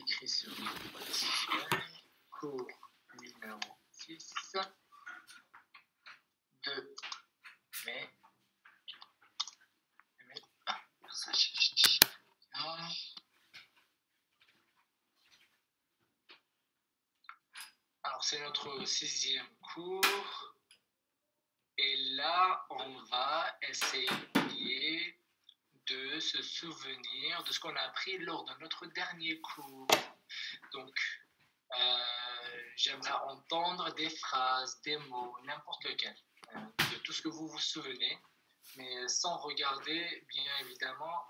écrit sur cours numéro 6 de mai. Alors, c'est notre 6e cours. Et là, on va essayer de se souvenir de ce qu'on a appris lors de notre dernier cours. Donc, j'aimerais entendre des phrases, des mots, n'importe lequel, de tout ce que vous vous souvenez, mais sans regarder, bien évidemment,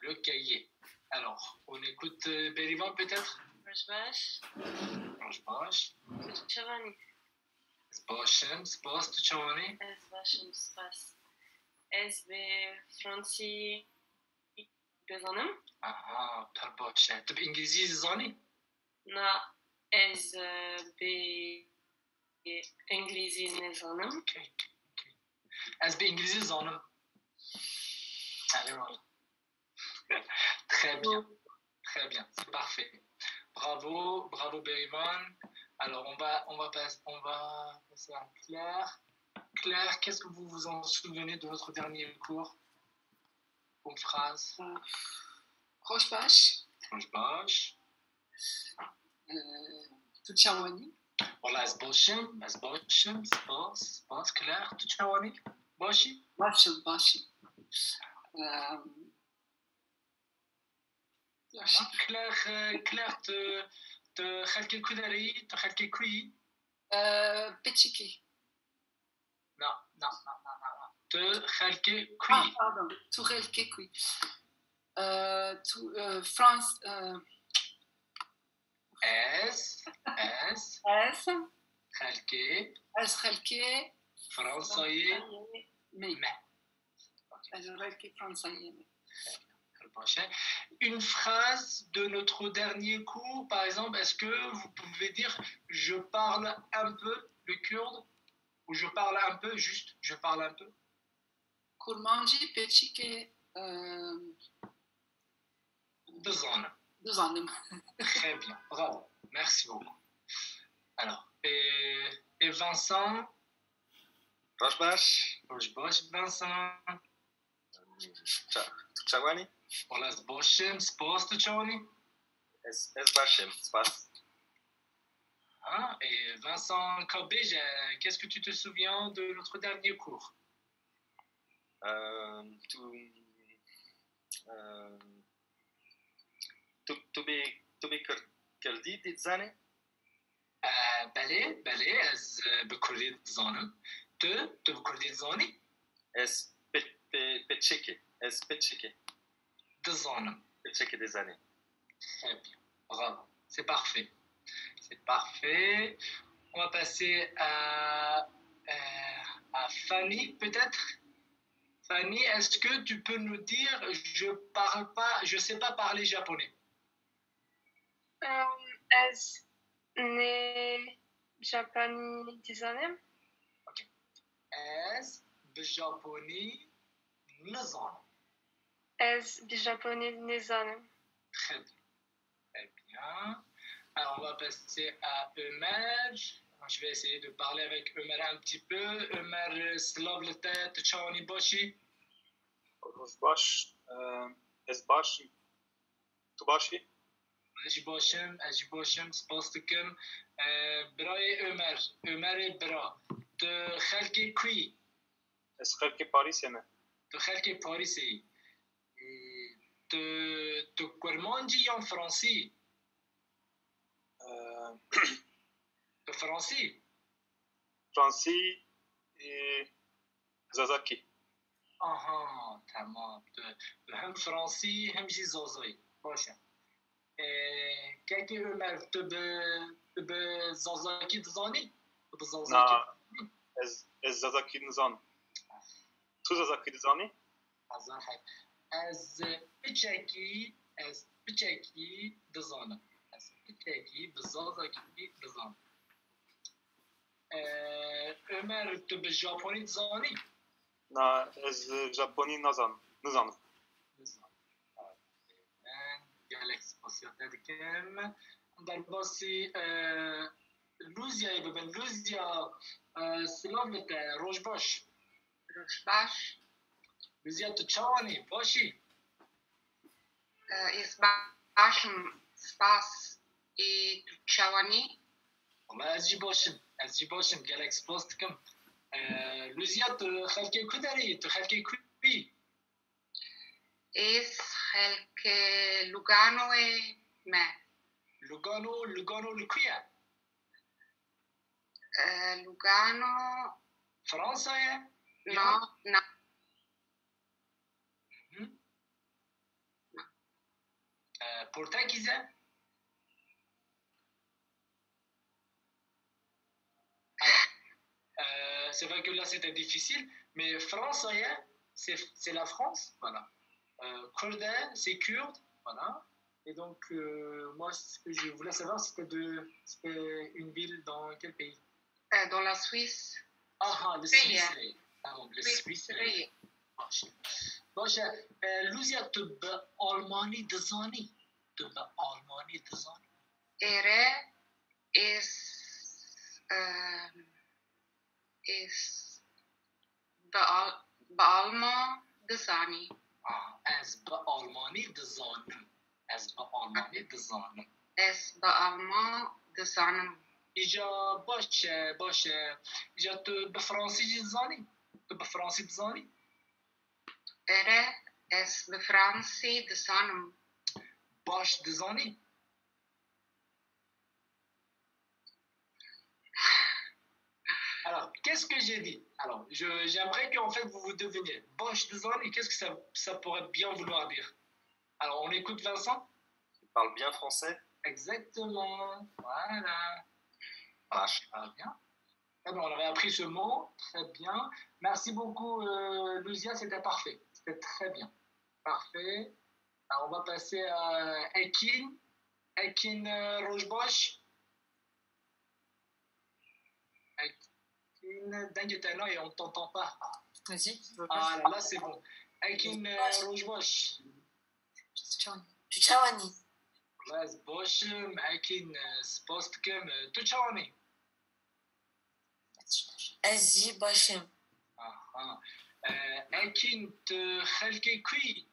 le cahier. Alors, on écoute Berivan peut-être? باش باش تشواني سباشم سباس تشواني باشم سباس بفرنسي بزنم بتر باشه تب انجليزي زاني نا بانجليزي نزانم از بانجليزي زانم allez voilà très bien c'est parfait. Bravo Berivan. Alors on va passer à Claire. Claire, qu'est-ce que vous vous en souvenez de votre dernier cours? Une phrase. Roche-Bache. Tutchawani. Voilà, Sboshem, Spas, Claire, Tutchawani, Bashi. Bashi. Claire, te خلكي كوداري تخلكي كوي Petchiki. Non. te خلكي كوي pardon, Tourelke Kui. France. S خلكي فرنسايي mais français. Une phrase de notre dernier cours, par exemple, est-ce que vous pouvez dire je parle un peu le kurde ou je parle un peu, juste je parle un peu? Kurmanji Petchike. 2 ans. Très bien, bravo, merci beaucoup. Alors, et Vincent? Roche-Bache, Vincent. Tutchawani. Voilà, Sboshem, Spas, Tutchawani. Sbashem, Spas. Et Vincent Kabé, qu'est-ce que tu te souviens de notre dernier cours? تبي كردي تزاني؟ بله از بكردي تزانم. تو بكردي تزاني؟ اس بتشيكي. تزانم. بتشيكي تزاني. Très bien, bravo, c'est parfait. On va passer à Fanny peut-être. Fanny, est-ce que tu peux nous dire je sais pas parler japonais? از جاپانی دیزانم Ok. Ez bjaponi nizanım. از بجاپانی نزانم Très bien. Alors, on va passer à Ömer. Je vais essayer de parler avec Ömer un petit peu. Ömer, slav le tête, tchani bashi. Roche-Bache, Esbashi, Tubashi. اجی باشم سپاس دکم. برای Ömer برا تو خلق کوی؟ از خلق پاریسیه. تو خلق پاریسی. تو کرمانجی یا فرانسی؟ تو فرانسی؟ فرانسی زازاکی. آها تمام. تو هم فرانسی هم زازایی باشه. Quelqu'un Ömer te be zazaki dzani? نه از زازاکی نزان. تو زازاکی نزانی؟ azan hay. Az bichaki dzana. Az bichaki bezazaki dzana. Ömer te be Japoni dzani? نه از ژاپنی نزان. Gelek spas كام دالباسي لوزيا يبقى لوزيا سلامة روش باش Roshbash. لوزيا تتشاوني باشي Izbashim spas i tuchawani. والله أزجي باشم جالكس بوستكم لوزيا تخلكي كدري تخلكي كوي Is helke Lugano e me. لوغانو لكويا Lugano فرنسا يا no بورتاكيزا c'est vrai que là c'était difficile, mais France, c'est la France, voilà. Kurden, c'est kurde, voilà. Et donc, moi, ce que je voulais savoir, c'était une ville dans quel pays? dans la Suisse. Ah, le Suisse. Pardon, le Suisse. باشه لوزیا تو به آلمانی دزانی Ere is Baalma Dezani. از به آلمانی دزانم از Baalma Dezanım. ایجا باشه ایجا تو به فرانسی دزانی Ere es be Fransi Dezanım. باش دزانی Alors, qu'est-ce que j'ai dit? Alors, j'aimerais qu'en fait vous deviniez. Bosch Dezani, qu'est-ce que ça pourrait bien vouloir dire? Alors, on écoute Vincent? Il parle bien français. Exactement. Voilà. Bosch parle bien. Ah bon, on avait appris ce mot. Très bien. Merci beaucoup, Luzia, c'était parfait. C'était très bien. Parfait. Alors, on va passer à Ekin. Ekin Rochebosch. Dingue et on ne t'entend pas. Vas-y. Ah là c'est bon. Ekin Rochebosch. Tuchawani. Bosch, Ekin Spostkem, Tuchawani. Azi Bashim. Ekin Khelke Kui.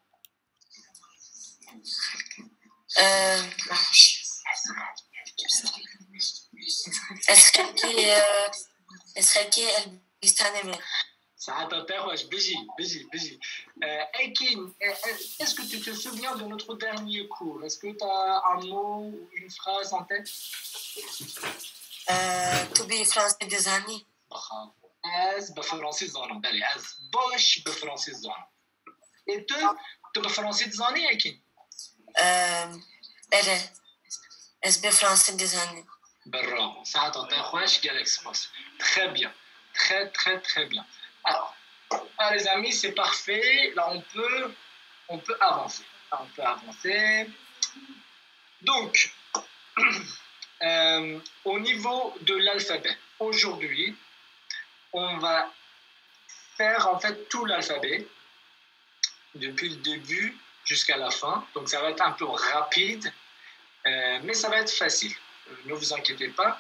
Esraki Elbistaneme. Ça t'interroge, Béji. Ekin, est-ce que tu te souviens de notre dernier cours? Est-ce que tu as un mot ou une phrase en tête? To be français des années. Az بفرنسي الظالم بالي az باش بفرنسي الظالم. Et tu بفرنسي الظالم Ekin? Es be français des années. Bravo, ça t'interroge, Galaxy Post. Très bien. Très bien. Alors, les amis, c'est parfait. Là, on peut avancer. Donc, au niveau de l'alphabet, aujourd'hui, on va faire en fait tout l'alphabet, depuis le début jusqu'à la fin. Donc, ça va être un peu rapide, mais ça va être facile. Ne vous inquiétez pas.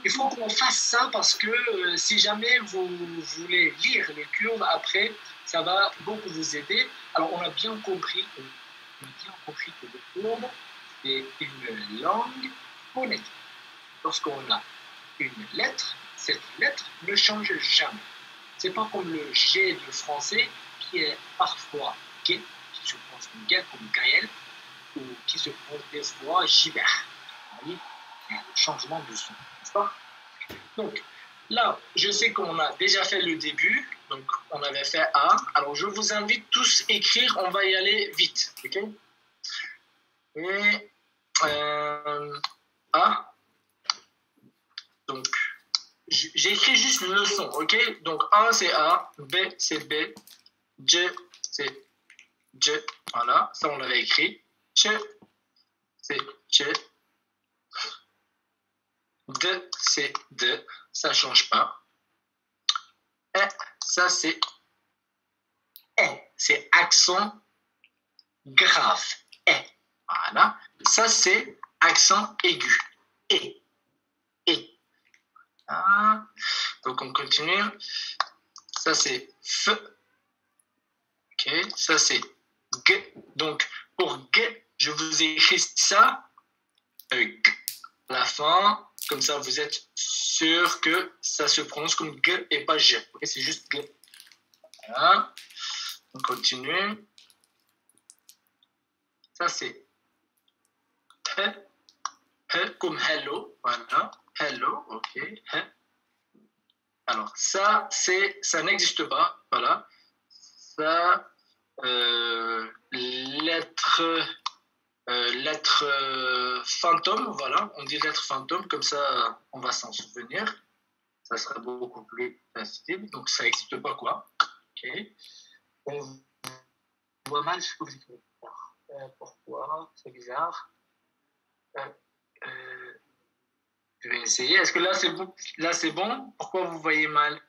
Il faut qu'on fasse ça parce que si jamais vous voulez lire le kurde après, ça va beaucoup vous aider. Alors, on a bien compris que le kurde est une langue phonétique. Lorsqu'on a une lettre, cette lettre ne change jamais. C'est pas comme le G de français qui est parfois gay, qui se prononce comme gay, comme Gaël, ou qui se prononce des fois Gilbert. Vous voyez, il y a un changement de son, n'est-ce pas? Donc, là, je sais qu'on a déjà fait le début, donc on avait fait A. Alors, je vous invite tous à écrire, on va y aller vite, ok? Et A. Donc, j'écris juste le son, ok? Donc, A, c'est A, B, c'est B, J, c'est J. Voilà, ça, on l'avait écrit. Ch, c'est Ch. D, c'est D. Ça ne change pas. E, ça, c'est E. C'est accent grave. E. Voilà. Ça, c'est accent aigu. Et. Ah. Donc, on continue. Ça, c'est F. OK. Ça, c'est G. Donc, pour G, je vous ai écrit ça. G. À la fin. Comme ça, vous êtes sûr que ça se prononce comme G et pas G. Okay, c'est juste G. Voilà. On continue. Ça, c'est H. H comme hello. Voilà. Hello. OK. H. Alors, ça n'existe pas. Voilà. Ça, lettre fantôme, voilà, on dit lettre fantôme, comme ça on va s'en souvenir, ça sera beaucoup plus facile, donc ça n'existe pas quoi. Ok. On voit mal ce que vous écrivez. Pourquoi? C'est bizarre. Je vais essayer. Est-ce que là c'est bon? Là c'est bon? Pourquoi vous voyez mal?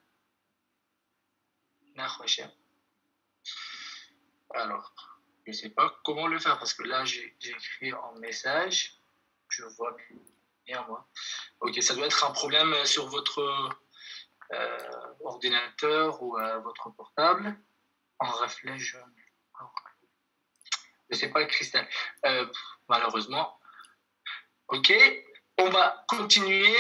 Alors. Je ne sais pas comment le faire parce que là, j'ai écrit en message. Je vois bien, moi. Ok, ça doit être un problème sur votre ordinateur ou votre portable. En reflet jaune. Je ne sais pas, Christelle. Malheureusement. Ok, on va continuer.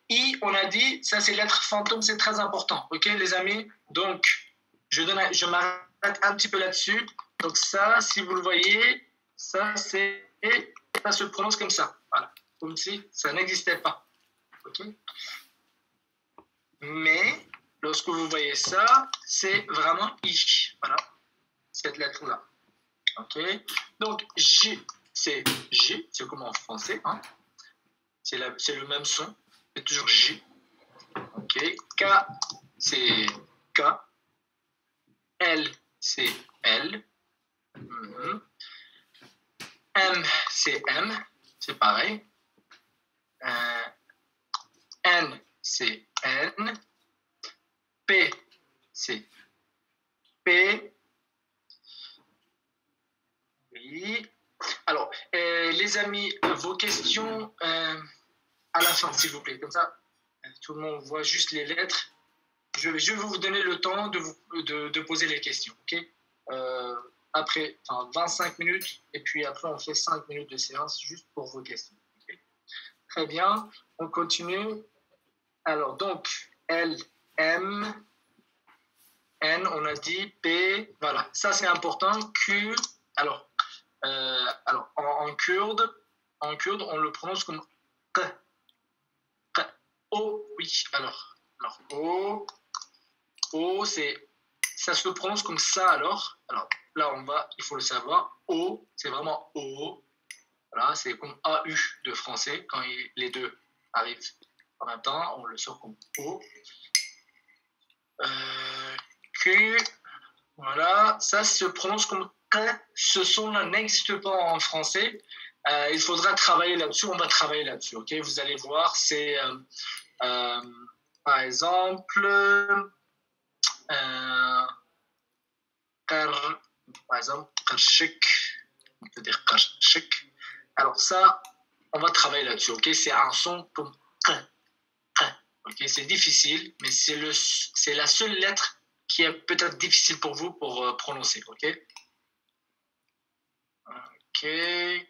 I, on a dit, ça c'est lettre fantôme, c'est très important. Ok, les amis? Donc, je m'arrête un petit peu là-dessus. Donc ça, si vous le voyez, ça se prononce comme ça. Voilà. Comme si ça n'existait pas. OK? Mais lorsque vous voyez ça, c'est vraiment I. Voilà. Cette lettre-là. OK? Donc J, c'est J. C'est comme en français. Hein? C'est le même son. C'est toujours J. OK? K, c'est K. L, c'est L. M, c'est M, c'est pareil. N, c'est N. P, c'est P. Oui. Alors, les amis, vos questions à la fin, s'il vous plaît. Comme ça, tout le monde voit juste les lettres. Je vais vous donner le temps de poser les questions. OK? Après, 25 minutes, et puis après, on fait 5 minutes de séance juste pour vos questions. Okay. Très bien, on continue. Alors, donc, L, M, N, on a dit, P, voilà, ça c'est important. Q, alors en kurde, on le prononce comme K. K. O, oui, alors O, ça se prononce comme ça alors là, il faut le savoir. O, c'est vraiment O. Voilà, c'est comme AU de français. Quand les deux arrivent en même temps, on le sort comme O. Q, voilà, ça se prononce comme K. Ce son-là n'existe pas en français. Il faudra travailler là-dessus. On va travailler là-dessus. Ok, vous allez voir. C'est par exemple. Par exemple, karchik, on peut dire karchik. Alors ça, on va travailler là-dessus, ok? C'est un son comme k, ok? C'est difficile, mais c'est la seule lettre qui est peut-être difficile pour vous pour prononcer, ok? Ok,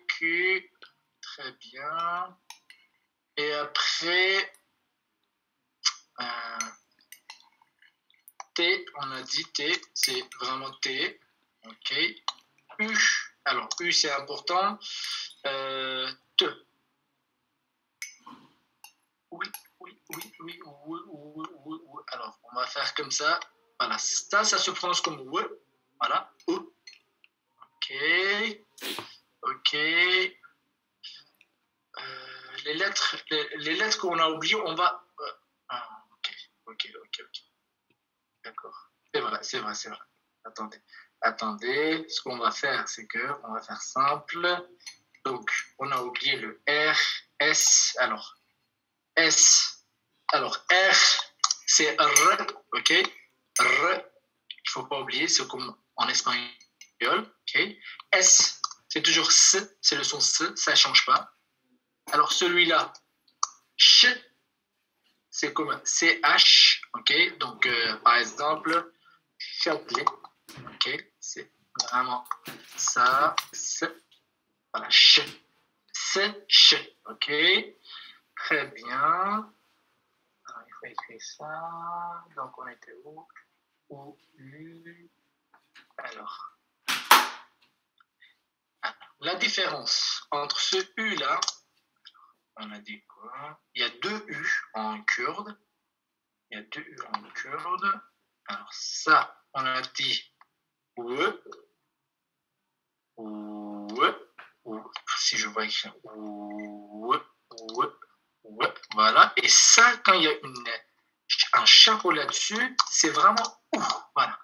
Q, très bien. Et après, T, on a dit T, c'est vraiment T. OK. U, alors U, c'est important. T. Oui. Alors, on va faire comme ça. Voilà, ça se prononce comme W. Voilà, U. OK. Les lettres qu'on a oubliées, on va... OK. D'accord. C'est vrai. Attendez. Ce qu'on va faire, c'est qu'on va faire simple. Donc, on a oublié le R, S. Alors, S. Alors, R, c'est R. OK? R. Il ne faut pas oublier, c'est comme en espagnol. OK? S, c'est toujours S, c'est le son S, ça ne change pas. Alors celui-là, Ch, c'est comme CH, ok? Donc par exemple, Châtelet, ok? C'est vraiment ça, voilà, Ch, Ch, ok? Très bien. Alors, il faut écrire ça. Donc on était où? O, U. Alors, la différence entre ce U-là, on a dit quoi? Il y a deux U en kurde. Il y a deux U en kurde. Alors ça, on a dit OUE. Si je vois écrire OUE. Voilà. Et ça, quand il y a un chapeau là-dessus, c'est vraiment OU. Voilà.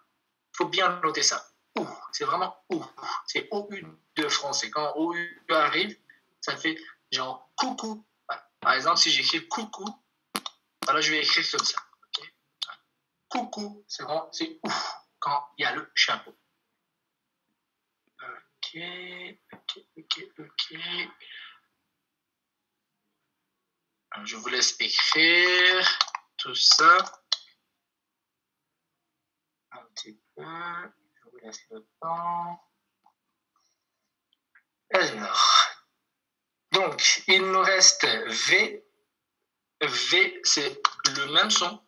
Il faut bien noter ça. OU. C'est vraiment OU. C'est OU de français. Quand OU arrive, ça fait genre coucou. Voilà. Par exemple, si j'écris coucou, voilà, je vais écrire comme ça. Okay. Coucou, c'est vraiment, c'est OU quand il y a le chapeau. Ok. Alors, je vous laisse écrire tout ça. Un petit peu. Je vous laisse le temps. Alors, donc, il nous reste V. V, c'est le même son.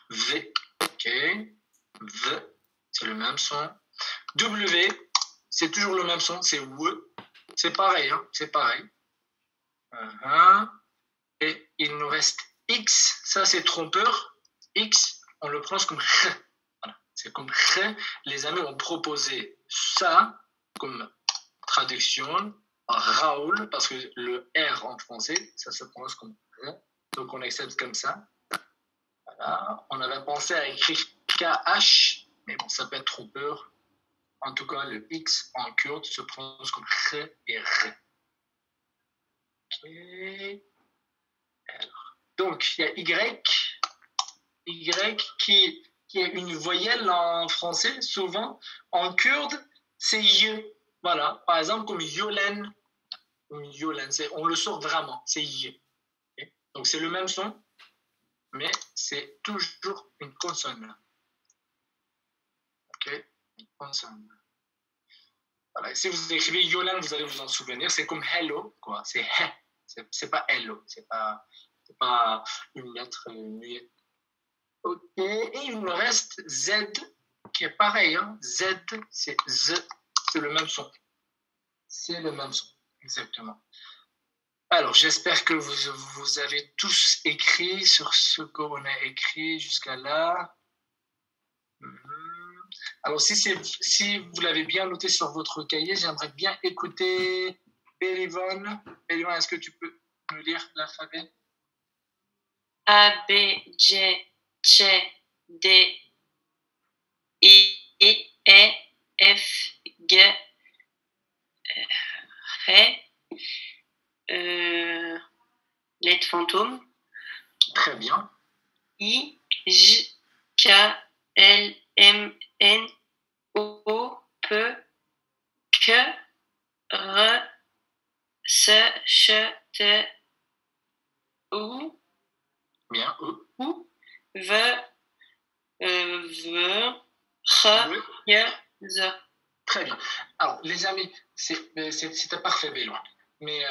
V, ok. V, c'est le même son. W, c'est toujours le même son, c'est W. C'est pareil, hein, c'est pareil. Et il nous reste X, ça c'est trompeur. X, on le prononce comme R. Voilà. C'est comme R. Les amis ont proposé ça comme traduction, Raoul, parce que le R en français, ça se prononce comme R. Donc on accepte comme ça. Voilà. On avait pensé à écrire KH, mais bon, ça peut être trompeur. En tout cas, le X en kurde se prononce comme R et R. Ok. Alors, donc, il y a Y qui est une voyelle en français, souvent. En kurde, c'est Y. Voilà. Par exemple, comme Yolen. On le sort vraiment, c'est Y. Okay. Donc, c'est le même son, mais c'est toujours une consonne. Ok, une consonne. Voilà. Si vous écrivez Yolen, vous allez vous en souvenir. C'est comme hello, quoi. C'est he. C'est pas hello. C'est pas une lettre muette. Ok. Et il me reste Z, qui est pareil. Hein. Z, c'est Z. C'est le même son. C'est le même son. Exactement. Alors, j'espère que vous avez tous écrit sur ce qu'on a écrit jusqu'à là. Alors, si vous l'avez bien noté sur votre cahier, j'aimerais bien écouter Bélivon. Bélivon, est-ce que tu peux me lire l'alphabet? A, B, J, Ch, D, I, E, F, G, H, lettre fantôme. Très bien. I, J, K, L, M, N, O, P, Q, R, S, Ch, T, U. Bien. U, V, R, Y, Z. Très bien. Alors, les amis, c'était parfait, Béloin. Mais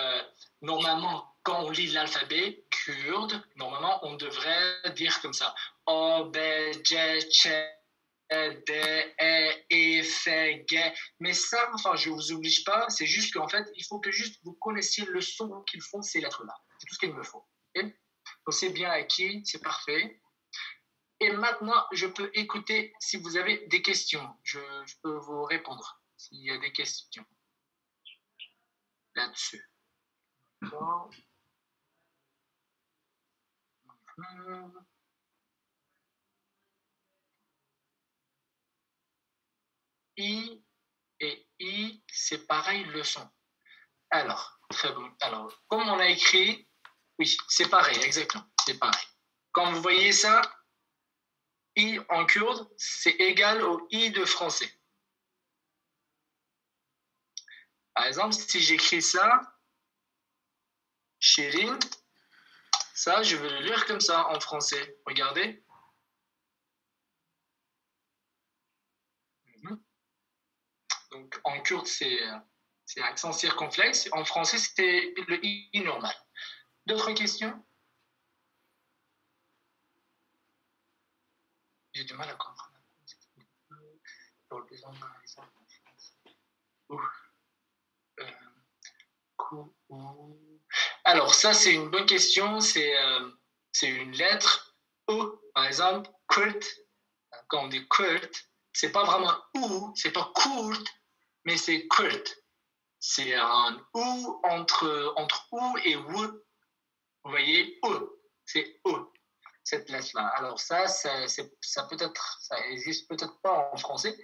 normalement, quand on lit l'alphabet kurde, normalement, on devrait dire comme ça. O, B, J, Ch, D, E, F, G. Mais ça, enfin, je ne vous oblige pas. C'est juste qu'en fait, il faut que juste vous connaissiez le son qu'ils font ces lettres-là. C'est tout ce qu'il me faut. Okay? Donc, c'est bien acquis, c'est parfait. Et maintenant, je peux écouter si vous avez des questions. Je peux vous répondre s'il y a des questions là-dessus. Bon. I et I, c'est pareil le son. Alors, très bon. Alors, comme on a écrit, oui, c'est pareil, exactement, c'est pareil. Quand vous voyez ça, I en kurde, c'est égal au I de français. Par exemple, si j'écris ça, Shirin, ça, je vais le lire comme ça en français. Regardez. Donc, en kurde, c'est accent circonflexe. En français, c'était le I normal. D'autres questions? J'ai du mal à comprendre. Alors, ça, c'est une bonne question. C'est une lettre O. Par exemple, Kurt. Quand on dit Kurt, c'est pas vraiment ou, c'est pas Kurt, mais c'est Kurt. C'est un ou entre ou et ou. Vous voyez, O. C'est O, cette lettre-là. Alors ça peut-être, ça existe peut-être pas en français,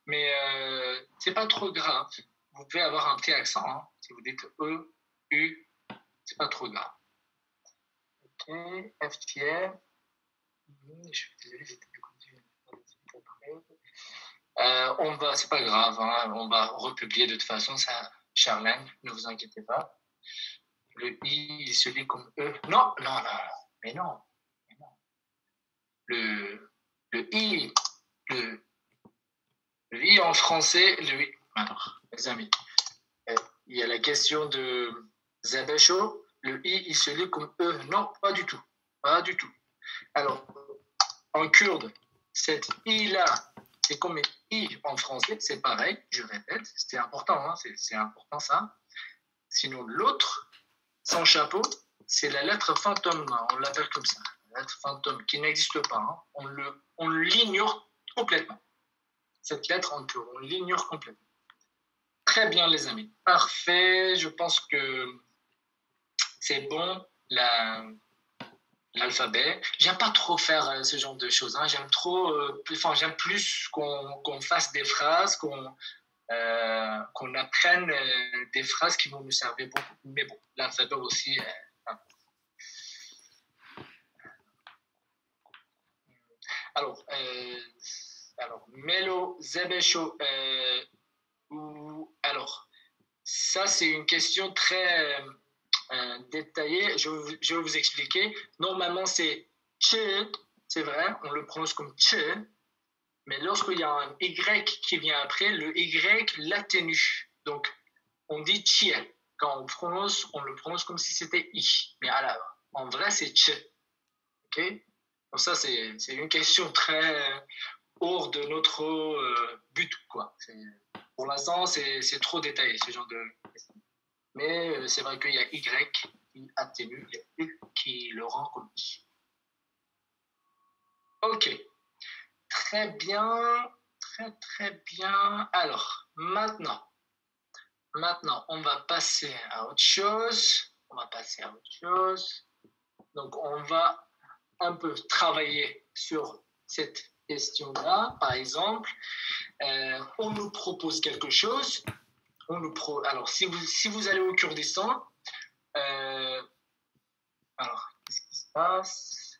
mais c'est pas trop grave. Vous pouvez avoir un petit accent, hein. Si vous dites E, U, c'est pas trop grave. Ok, F tiers. Je suis désolé, j'étais déconnu. On va, c'est pas grave, hein, on va republier de toute façon, ça, Charlène, ne vous inquiétez pas. Le I, il se lit comme E. Non, mais non. Le I, le I en français, le I. Alors, les amis, il y a la question de Zabesho. Le I, il se lit comme E. Non, pas du tout. Pas du tout. Alors, en kurde, cette I-là, c'est comme un I en français, c'est pareil, je répète, c'est important, hein, c'est important ça. Sinon, l'autre, sans chapeau, c'est la lettre fantôme, on l'appelle comme ça, la lettre fantôme, qui n'existe pas, hein. On l'ignore complètement. Cette lettre en kurde, on l'ignore complètement. Très bien, les amis. Parfait, je pense que c'est bon, l'alphabet. J'aime pas trop faire ce genre de choses. Hein. J'aime plus qu'on fasse des phrases, qu'on apprenne des phrases qui vont nous servir beaucoup. Mais bon, l'alphabet aussi. Alors, Melo, Zebesho, alors, ça c'est une question très détaillée. Je vais vous expliquer. Normalement, c'est tche, c'est vrai, on le prononce comme tche, mais lorsqu'il y a un Y qui vient après, le Y l'atténue. Donc, on dit tchie. Quand on le prononce comme si c'était I. Mais en vrai, c'est tche. OK? Donc ça, c'est une question très hors de notre but, quoi. Pour l'instant, c'est trop détaillé, ce genre de question. Mais c'est vrai qu'il y a Y qui atténue, il y a U qui le rend comme I. Ok. Très bien. Très bien. Alors, maintenant, on va passer à autre chose. Donc, on va un peu travailler sur cette question-là. Par exemple, on nous propose quelque chose. Alors, si vous allez au Kurdistan, alors, qu'est-ce qui se passe?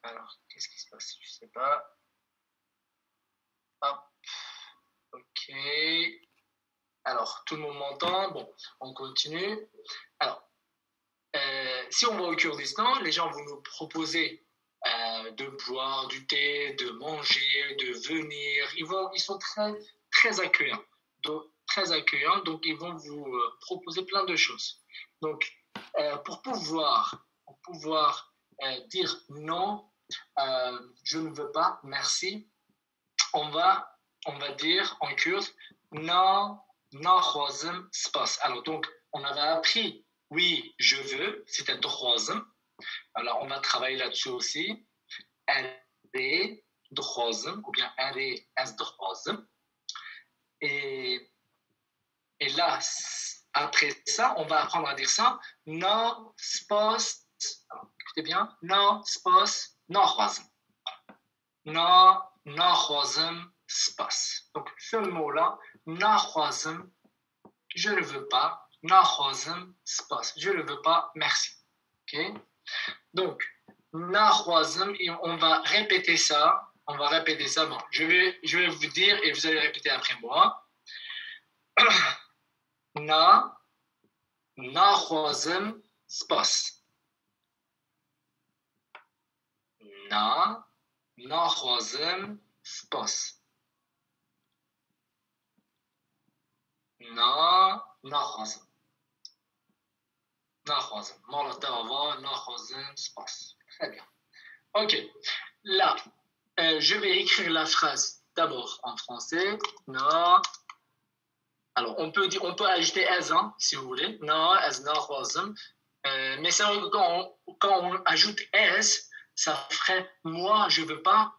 Alors, qu'est-ce qui se passe? Je ne sais pas. Hop. Ok. Alors, tout le monde m'entend. Bon, on continue. Alors, si on va au Kurdistan, les gens vont nous proposer de boire du thé, de manger, de venir. Ils sont très, très accueillants. Donc ils vont vous proposer plein de choses. Donc, pour pouvoir dire non, je ne veux pas, merci, on va dire en kurde non, nakhwazim spas. Alors, donc, on avait appris oui, je veux, c'était droizim. Alors, on va travailler là-dessus aussi. Aré, droizim, ou bien aré, as droizim. Et là, après ça, on va apprendre à dire ça. Non, spas. Écoutez bien. Non, spas, nakhwazim. Non, nakhwazim, spas. Donc, ce mot-là, nakhwazim, je ne veux pas. Nakhwazim, spas. Je ne veux pas, merci. Ok? Donc, nakhwazim, et on va répéter ça. On va répéter ça. Bon, je vais vous dire et vous allez répéter après moi. Nakhwazim spas. Nakhwazim spas. Nakhwazim. Nakhwazim. Molatava, nakhwazim spas. Très bien. Ok. Là, je vais écrire la phrase d'abord en français. Alors, on peut ajouter as, hein, si vous voulez. Mais c'est vrai que quand on ajoute as, ça ferait moi, je veux pas.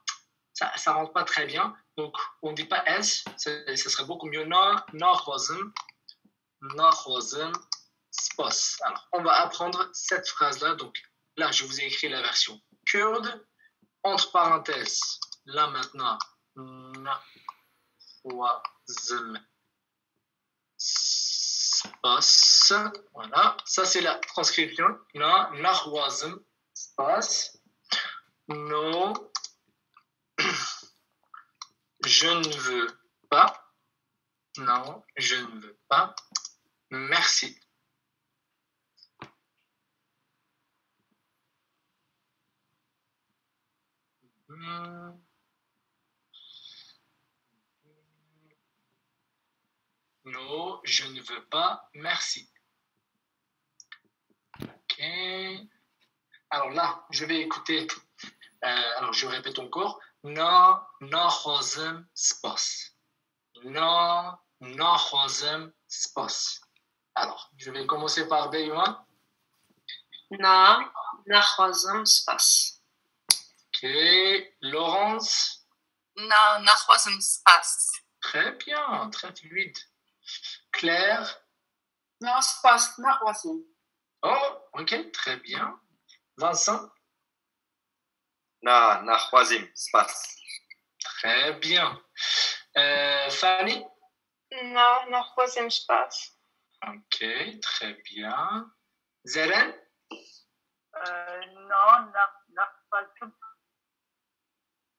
Ça rentre pas très bien. Donc, on ne dit pas as. Ça serait beaucoup mieux. Nakhwazim spas. Alors, on va apprendre cette phrase-là. Donc, là, je vous ai écrit la version kurde. Entre parenthèses, là maintenant, nakhwazim spas. Voilà, ça c'est la transcription. Nakhwazim spas. Non, je ne veux pas. Non, je ne veux pas. Merci. Non, je ne veux pas. Merci. Ok. Alors là, je vais écouter. Alors, je répète encore. Nakhwazim spas. Nakhwazim spas. Alors, je vais commencer par Beyouan. Nakhwazim spas. Ok. Laurence. nakhwazim spas. Très bien, très fluide. Claire. Spas, nakhwazim. Oh, ok, très bien. Vincent. nakhwazim spas. Très bien. Fanny. nakhwazim spas. Ok, très bien. Zeren. nakhwazim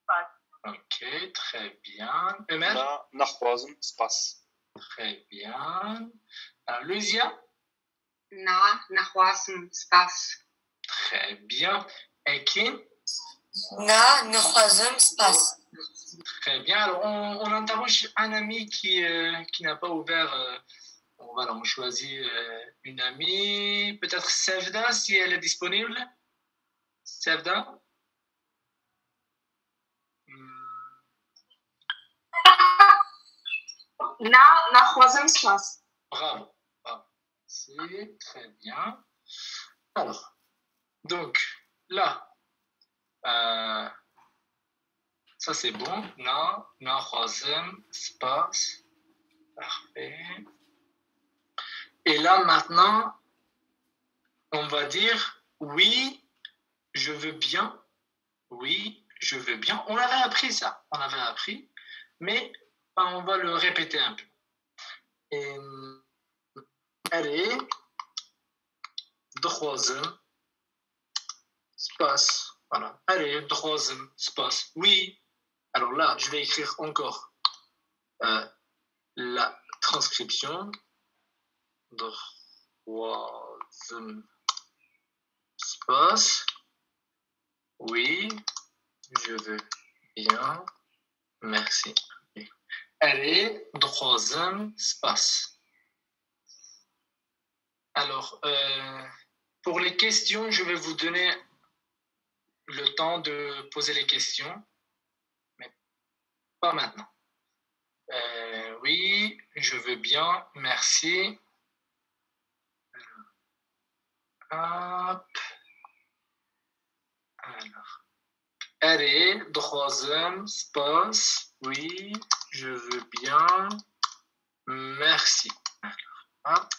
spas. Ok, très bien. Ömer. nakhwazim spas. Très bien. Lucia. nakhwazim spas. Très bien. Ekin. nakhwazim spas. Très bien. Alors, on interroge un ami qui n'a pas ouvert. Voilà, on choisit une amie. Peut-être Sevda, si elle est disponible. Sevda. nakhwazim spas. Bravo. C'est très bien. Alors, donc, là, ça c'est bon. Nakhwazim spas. Parfait. Et là, maintenant, on va dire oui, je veux bien. Oui, je veux bien. On avait appris ça. On avait appris. Mais on va le répéter un peu. Et, allez, nakhwazim spas. Voilà. Allez, nakhwazim spas. Oui. Alors là, je vais écrire encore la transcription. Nakhwazim spas. Oui, je veux bien. Merci. Allez, nakhwazim spas. Alors, pour les questions, je vais vous donner le temps de poser les questions, mais pas maintenant. Oui, je veux bien, merci. Hop. Alors. Allez, nakhwazim spas. Oui, je veux bien, merci. Alors, hop.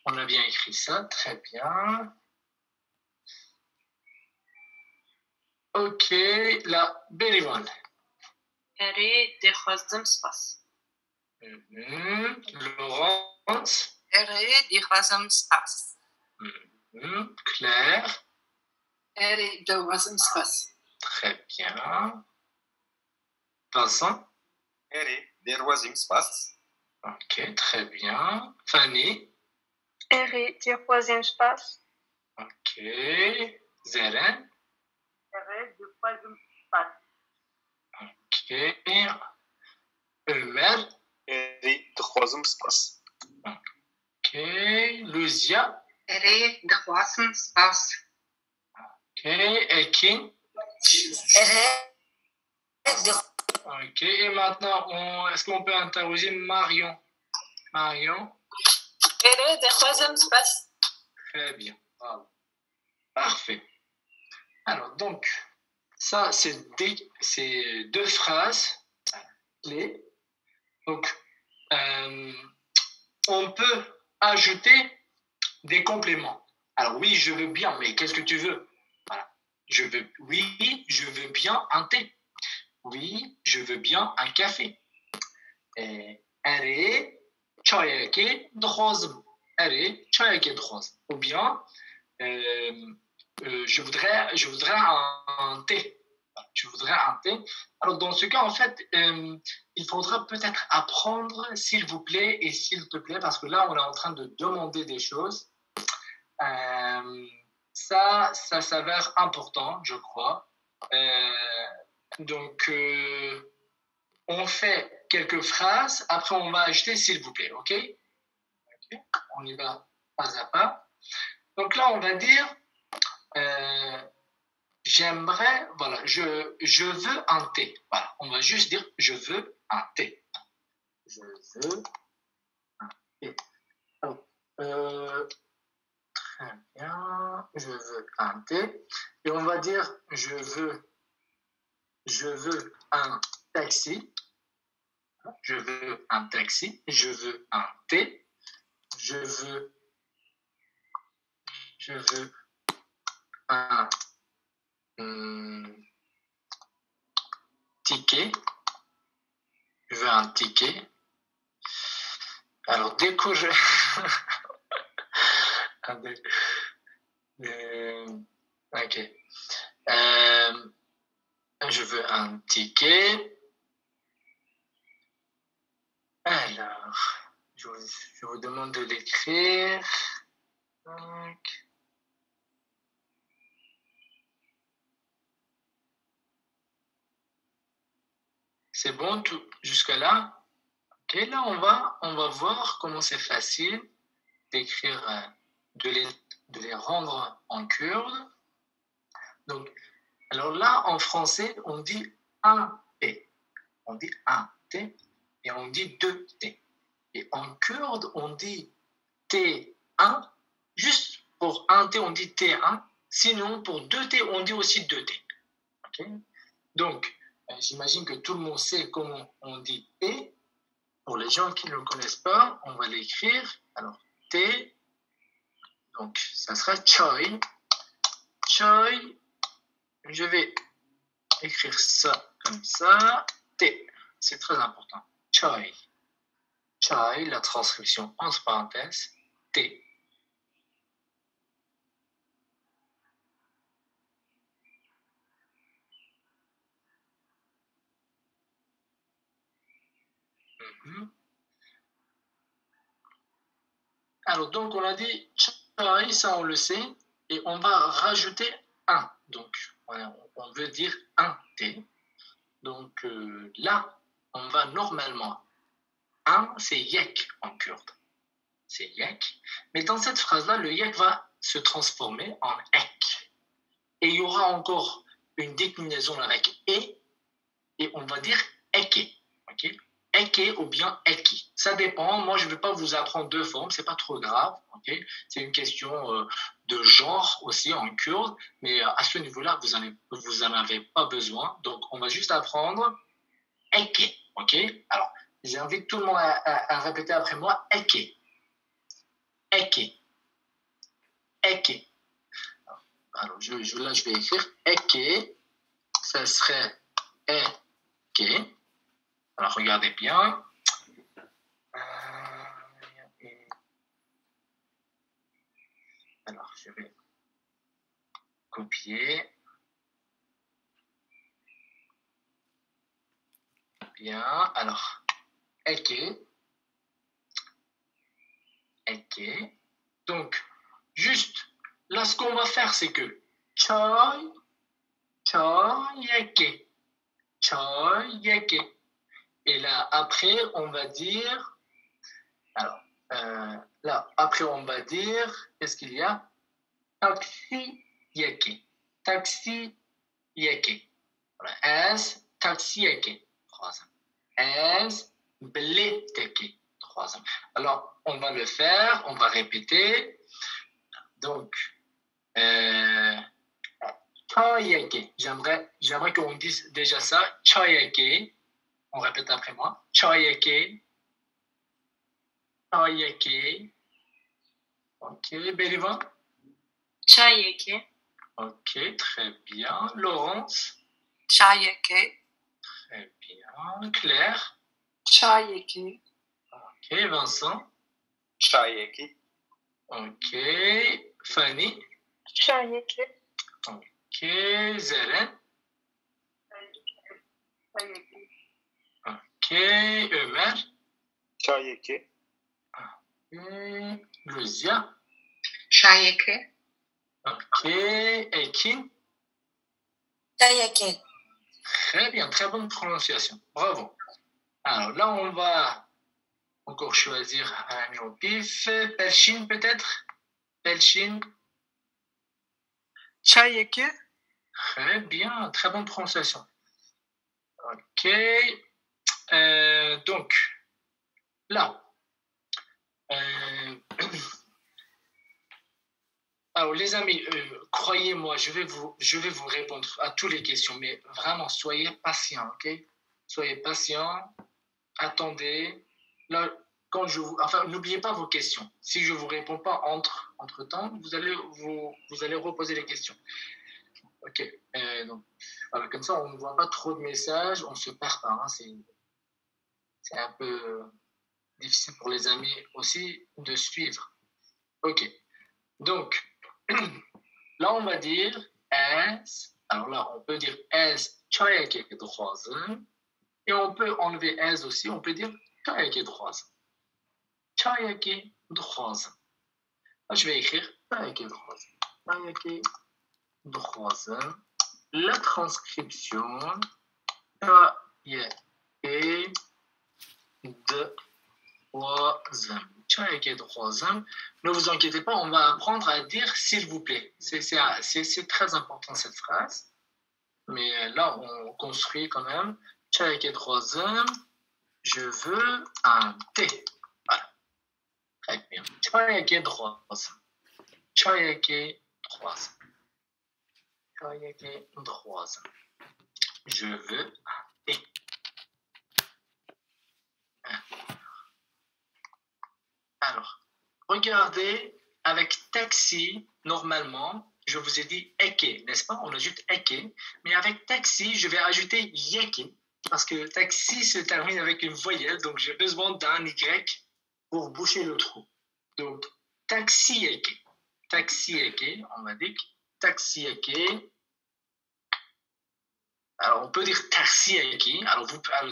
On a bien écrit ça, très bien. Ok, là, Berivan. nakhwazim spas. Laurence. nakhwazim spas. Claire. اري دوازم سباس. Très bien. Vincent? اري ديروازيم سباس. Ok, très bien. Fanny? اري troisième espace. Ok. Zeren? اري دوازم سباس. Ok. Ömer? اري تخوازم سباس. Ok. Luzia? اري دخواسن سباس. Ok. Ekin? Ok. Et maintenant, est-ce qu'on peut interroger Marion? Marion? اري troisième espace. Très bien. Bravo. Parfait. Alors, donc, ça, c'est deux phrases clés. Donc, on peut ajouter des compléments. Alors, oui, je veux bien, mais qu'est-ce que tu veux? Voilà. Oui, je veux bien un thé. Oui, je veux bien un café. Allez, çayeke droizm. Allez, çayeke droizm. Ou bien, je voudrais un thé. Je voudrais un thé. Alors, dans ce cas, en fait, il faudra peut-être apprendre s'il vous plaît et s'il te plaît, parce que là, on est en train de demander des choses. Ça s'avère important, je crois. Donc, on fait quelques phrases, après on va ajouter s'il vous plaît, ok? On y va pas à pas. Donc là, on va dire j'aimerais, voilà, je veux un thé. Voilà, on va juste dire je veux un thé. Je veux un thé. Alors, très bien, je veux un thé. Et on va dire je veux un taxi. Je veux un taxi. Je veux un thé. Je veux un ticket. Je veux un ticket. Alors, dès que je... ok. Je veux un ticket. Alors, je vous demande de l'écrire. Donc, c'est bon tout jusqu'à là? Ok, là on va voir comment c'est facile d'écrire, de les rendre en kurde. Donc, alors là en français on dit un T, on dit un T et on dit deux T. Et en kurde on dit T1, juste pour un T on dit T1, sinon pour deux T on dit aussi deux T. Ok, donc j'imagine que tout le monde sait comment on dit et. Pour les gens qui ne le connaissent pas, on va l'écrire. Alors, T, donc ça sera choi. Choi, je vais écrire ça comme ça. T, c'est très important. Choi. Choi, la transcription entre parenthèses. T. Alors, donc, on a dit choi, ça on le sait, et on va rajouter un. Donc, on veut dire un T. Donc, là, on va normalement. Un, c'est yek en kurde. C'est yek. Mais dans cette phrase-là, le yek va se transformer en ek. Et il y aura encore une déclinaison avec et on va dire eke. Ok? Eke ou bien eki. Ça dépend. Moi, je ne vais pas vous apprendre deux formes. C'est pas trop grave. Okay? C'est une question de genre aussi en kurde. Mais à ce niveau-là, vous en avez pas besoin. Donc, on va juste apprendre eke. Ok? Alors, j'invite tout le monde à répéter après moi eke. Eke. Eke. Alors, là, je vais écrire eke. Ça serait eke. Alors, regardez bien. Alors, je vais Copier. Bien. Alors, ok. Ok. Donc, juste, là, ce qu'on va faire, c'est que choy, choyake, choyake. Et là, après, on va dire, alors, là, après, on va dire, qu'est-ce qu'il y a? Taxi yake. Taxi yake. Voilà. As taxi yake. Troisième. As bléteke. Troisième. Alors, on va le faire, on va répéter. Donc, choyake. J'aimerais qu'on dise déjà ça. Choyake. On répète après moi. Choyake. Choyake. Ok, Bélivan. Chayeke. Ok, très bien. Laurence. Chayeke. Très bien. Claire. Chayeke. Ok, Vincent. Chayeki. Ok, Fanny. Chayeke. Ok, Zeren. Ok, Ömer. Chayeke. Ok, Luzia. Chayeke. Ok, Ekin. Chayeke. Très bien, très bonne prononciation. Bravo. Alors là, on va encore choisir un nom au pif. Pelchin, peut-être? Pelchin. Chayeke. Très bien, très bonne prononciation. Ok. Donc, là. Alors, les amis, croyez-moi, je vais vous répondre à toutes les questions, mais vraiment, soyez patients, ok? Soyez patients, attendez. Là, quand n'oubliez pas vos questions. Si je ne vous réponds pas entre-temps, vous allez reposer les questions. Ok. Donc, voilà, comme ça, on ne voit pas trop de messages, on ne se perd pas. Hein, c'est un peu difficile pour les amis aussi de suivre. Ok. Donc, là, on va dire as. Alors là, on peut dire as chayake drozen. Et on peut enlever as aussi. On peut dire chayake drozen. Chayake drozen. Là, je vais écrire chayake drozen. Chayake drozen. La transcription chayake drozen. Chayake drozen. Ne vous inquiétez pas, on va apprendre à dire s'il vous plaît. C'est très important cette phrase. Mais là, on construit quand même. Chayake drozen. Je veux un thé. Voilà. Très bien. Chayake drozen. Chayake drozen. Chayake drozen. Je veux un thé. Alors, regardez, avec taxi, normalement, je vous ai dit eke, n'est-ce pas? On ajoute eke. Mais avec taxi, je vais ajouter yeke. Parce que taxi se termine avec une voyelle, donc j'ai besoin d'un Y pour boucher le trou. Donc, taxi eke. Taxi eke, on va dire taxi eke. Alors, on peut dire taxi eke. Alors,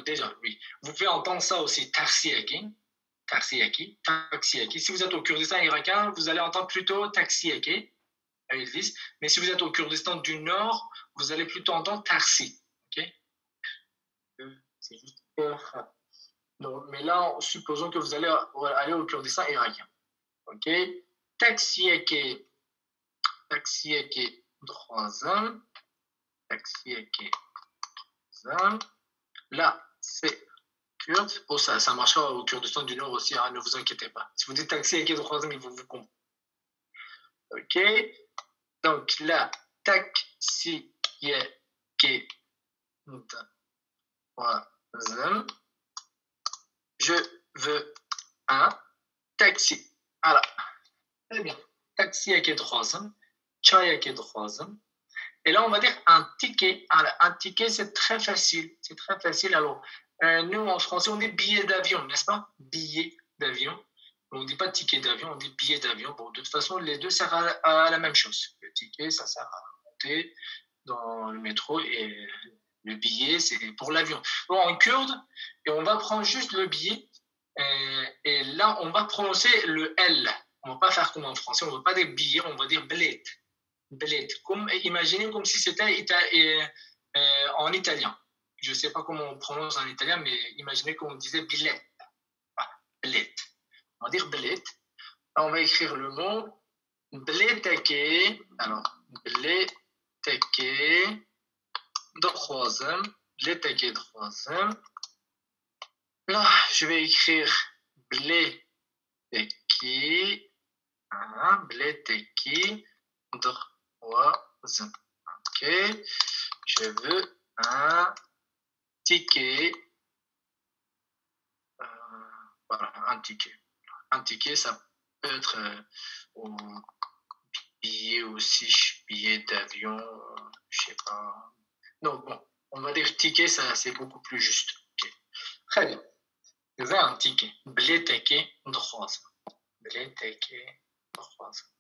déjà, oui. Vous pouvez entendre ça aussi, taxi eke. Taxi-yaki, taxi-yaki. Si vous êtes au Kurdistan irakien, vous allez entendre plutôt taxi-yaki, ils disent. Mais si vous êtes au Kurdistan du Nord, vous allez plutôt entendre tarsi. Okay? C'est juste donc, mais là, supposons que vous allez aller au Kurdistan irakien. Ok? Taxi-yaki, taxi-yaki, drozen. Taxi-yaki, drozen. Là, c'est kurde. Oh, ça marchera au Kurdistan du Nord aussi, hein, ne vous inquiétez pas. Si vous dites taxi avec 3 ils vont vous comprendre. Ok. Donc là, taxi avec 3. Je veux un taxi. Alors, très bien. Taxi avec 3. Chai avec 3. Et là, on va dire un ticket. Alors, un ticket, c'est très facile. C'est très facile. Alors, nous, en français, on dit billet d'avion, n'est-ce pas? Billet d'avion. On ne dit pas ticket d'avion, on dit billet d'avion. Bon, de toute façon, les deux servent à la même chose. Le ticket, ça sert monter dans le métro et le billet, c'est pour l'avion. Bon, en kurde, et on va prendre juste le billet et là, on va prononcer le L. On ne va pas faire comme en français, on ne va pas dire billet, on va dire bilet. Bilet. Imaginez comme si c'était en italien. Je ne sais pas comment on prononce en italien, mais imaginez qu'on disait billet. Voilà, bilet. On va dire bilet. Là, on va écrire le mot bileteke. Alors, bileteke de troisième. Bileteke de troisième. Là, je vais écrire bileteke. Bileteke de troisième. Ok. Je veux un ticket. Voilà, un ticket. Un ticket, ça peut être au billet aussi, billet d'avion, je sais pas. Non, bon, on va dire ticket, ça c'est beaucoup plus juste. Okay. Très bien. Je veux un ticket. Bileteke de troisième. Bileteke de troisième.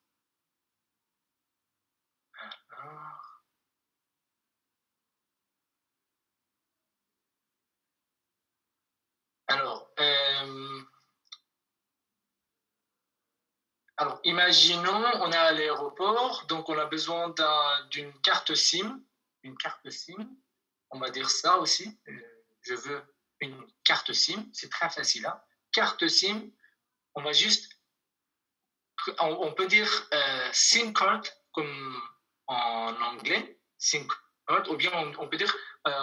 Alors, imaginons, on est à l'aéroport, donc on a besoin d'une carte SIM. Une carte SIM, on va dire ça aussi. Je veux une carte SIM, c'est très facile. Hein? Carte SIM, on va juste, on peut dire SIM card comme en anglais, SIM card, ou bien on peut dire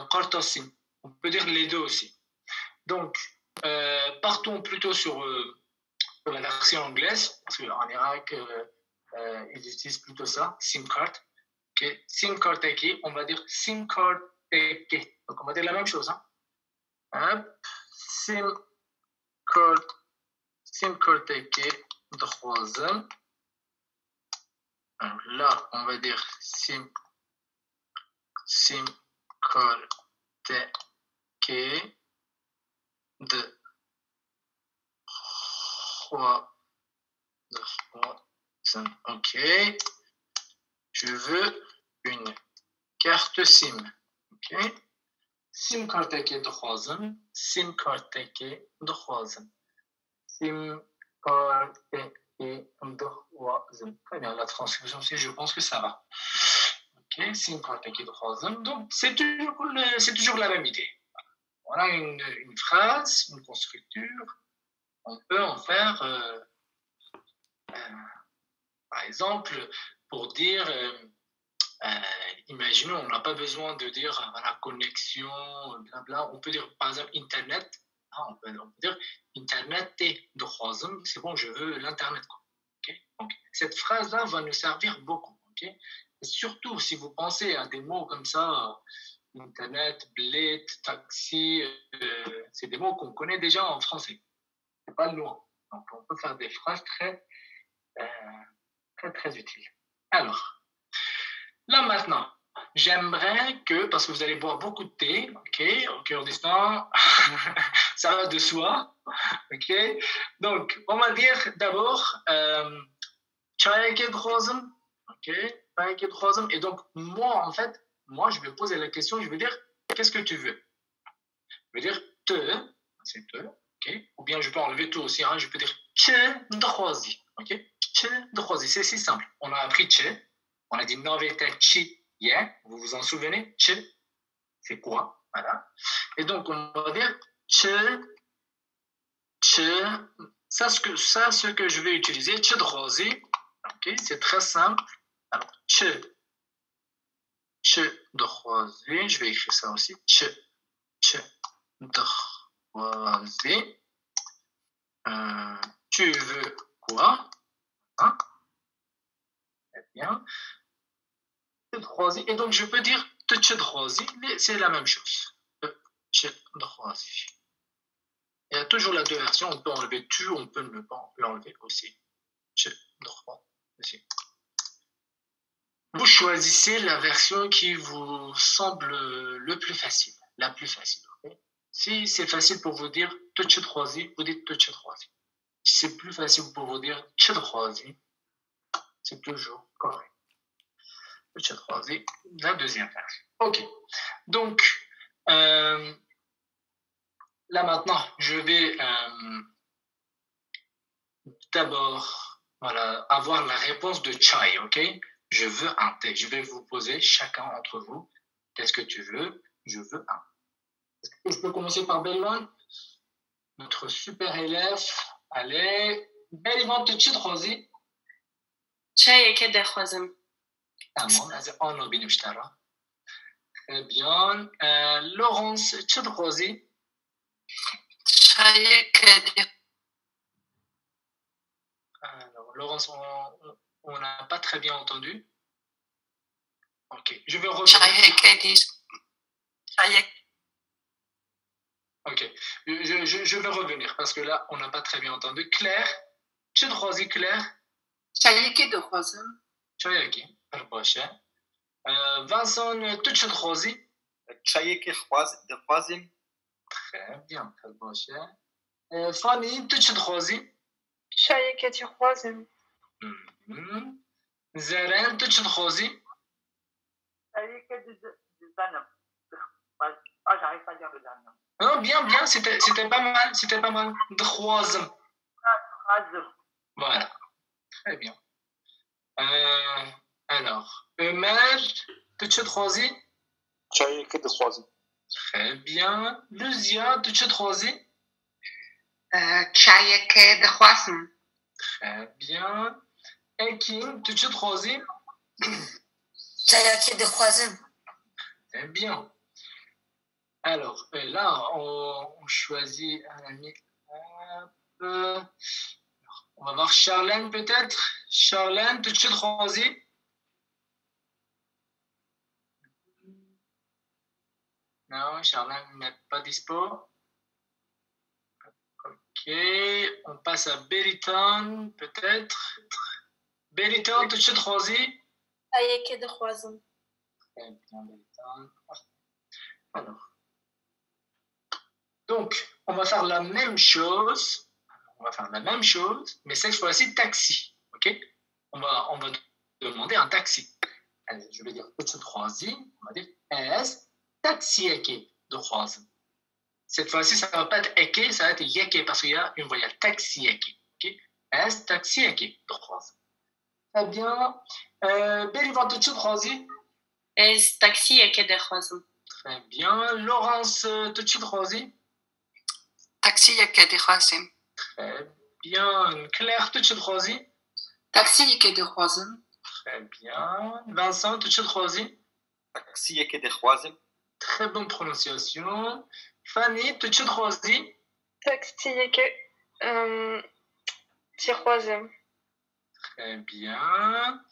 carte SIM. On peut dire les deux aussi. Donc, partons plutôt sur la version anglaise, parce qu'en Irak, ils utilisent plutôt ça, SIM card. Okay. SIM card teki, on va dire SIM card teki. Donc, on va dire la même chose. Hein. SIM card teki de troisième. Alors là, on va dire SIM card teki de ok. Je veux une carte SIM. Ok. SIM card teki de troisième. SIM card teki de troisième. SIM card teki de troisième. Très bien, la transcription aussi, je pense que ça va. Ok. SIM card teki de troisième. Donc, c'est toujours la même idée. Voilà une phrase, une constructure. On peut en faire, par exemple, pour dire, imaginons, on n'a pas besoin de dire la connexion, blabla. On peut dire, par exemple, Internet. On peut dire Internet et de troisième, c'est bon, je veux l'Internet. Okay? Donc, cette phrase-là va nous servir beaucoup. Okay? Et surtout, si vous pensez à des mots comme ça, Internet, blé, taxi, c'est des mots qu'on connaît déjà en français. C'est pas loin. Donc, on peut faire des phrases très utiles. Alors, là maintenant, j'aimerais que, parce que vous allez boire beaucoup de thé, ok, au Kurdistan, ça va de soi, ok. Donc, on va dire d'abord, çay kedrozum, ok, çay kedrozum. Et donc, moi, en fait, je vais poser la question, je vais dire, qu'est-ce que tu veux? Je vais dire, c'est te. Okay. Ou bien je peux enlever tout aussi, hein. Je peux dire che ndrozi. Okay. Che ndrozi, c'est si simple. On a appris che, on a dit noveta chi yeah. Vous vous en souvenez? Che, c'est quoi? Voilà. Et donc on va dire che, ça ce que je vais utiliser, che ndrozi. Okay. C'est très simple. Alors che ndrozi, je vais écrire ça aussi. Che ndrozi. Tu veux quoi? Hein? Très bien. Et donc, je peux dire c'est la même chose. Il y a toujours la deux versions. On peut enlever tu, on peut ne pas l'enlever aussi. Vous choisissez la version qui vous semble le plus facile, la plus facile. Okay? Si c'est facile pour vous dire Tchedrozi, vous dites Tchedrozi. Si c'est plus facile pour vous dire Tchedrozi, c'est toujours correct. la deuxième phrase. Ok. Donc, là maintenant, je vais d'abord avoir la réponse de chai, ok? Je veux un thé. Je vais vous poser chacun entre vous. Qu'est-ce que tu veux? Je veux un. Est-ce que je peux commencer par Belwan? Notre super élève. Allez. Belwan, tu te choisis? شاي كده خوازم. تمام. هذا أنا بنشتري. Très bien. Laurence, tu te choisis? شايك. Alors, Laurence, on n'a pas très bien entendu. Ok, je vais revenir. Ok, je vais revenir parce que là, on n'a pas très bien entendu. Claire, tu te choisis, Claire? شايك de خوازم. شايك الباشا. Vincent, tu te choisis? شايك de خوازم. Très bien, الباشا. Fanny, tu te choisis? شاي كده خوازم. Zeren, tu te choisis? شاي كده زنم. Ah, j'arrive pas à dire le dernier. Oh, bien, c'était pas mal. De خوازم. Voilà, très bien. Alors, Ömer, tu te choisis? شايك de خوازم. Très bien. Luzia, tu te choisis? شاي كده خوازم. Très bien. Ekin, tu te choisis? شايك de خوازم. Très bien. Alors, là, on choisit un ami. On va voir Charlène peut-être. Charlène, tu te choisis? Non, Charlène n'est pas dispo. Ok, on passe à Beriton peut-être. Beriton, tu te choisis? شاي كده خوازم. Très bien, Beriton. Alors. Donc, on va faire la même chose. Mais cette fois-ci, taxi. Ok? On va demander un taxi. Allez, je vais dire tu te choisis. On va dire est taxi eke de croise. Cette fois-ci, ça ne va pas être eke, ça va être yeke parce qu'il y a une voyelle taxi eke. Ok? Est taxi eke de croise. Très bien. Berivan, tu te choisis? إز تاكسي كده خوازم. Très bien. Laurence, tu te choisis? تاكسيك de خوازم. Très bien. Claire, tu te choisis? تاكسيك de خوازم. Très bien. Vincent, tu te choisis? شايك de خوازم. Très bonne prononciation. Fanny, tu te choisis? تاكسي كده خوازم. Très bien.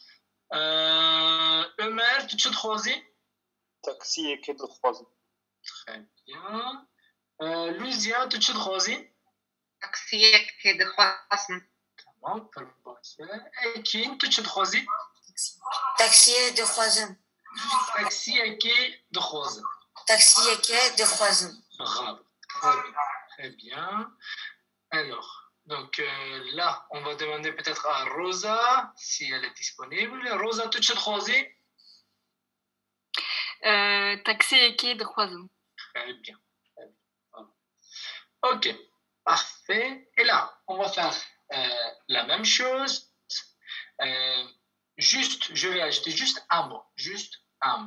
Ömer, tu te choisis? شايك de خوازم. Très bien. Luzia, tu te choisis? شاي كده خوازم. Tamam, Ekin, tu te choisis? Taxi de خوازم. Taxi eke de rose. Taxi de خوازم. Bravo. Très bien. Alors, donc là, on va demander peut-être à Rosa si elle est disponible. Rosa, tu te choisis? تاكسي كده خوازم. Très bien. Ok, parfait. Et là, on va faire la même chose. Je vais ajouter juste un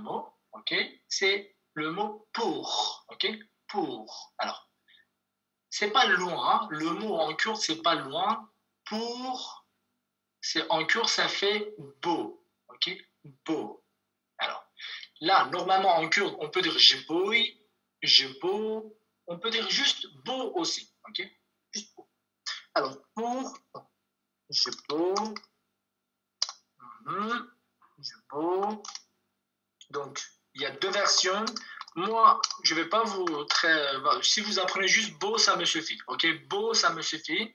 mot, ok? C'est le mot pour, ok? Pour. Alors, c'est pas loin, hein? Le mot en kurde, c'est pas loin. Pour, en kurde, ça fait beau, ok? Beau. Alors, là, normalement en kurde, on peut dire je beau, on peut dire juste beau aussi, ok? Juste beau. Alors, pour, je beau, je beau. Donc, il y a deux versions. Moi, je ne vais pas vous si vous apprenez juste beau, ça me suffit. Ok, beau, ça me suffit.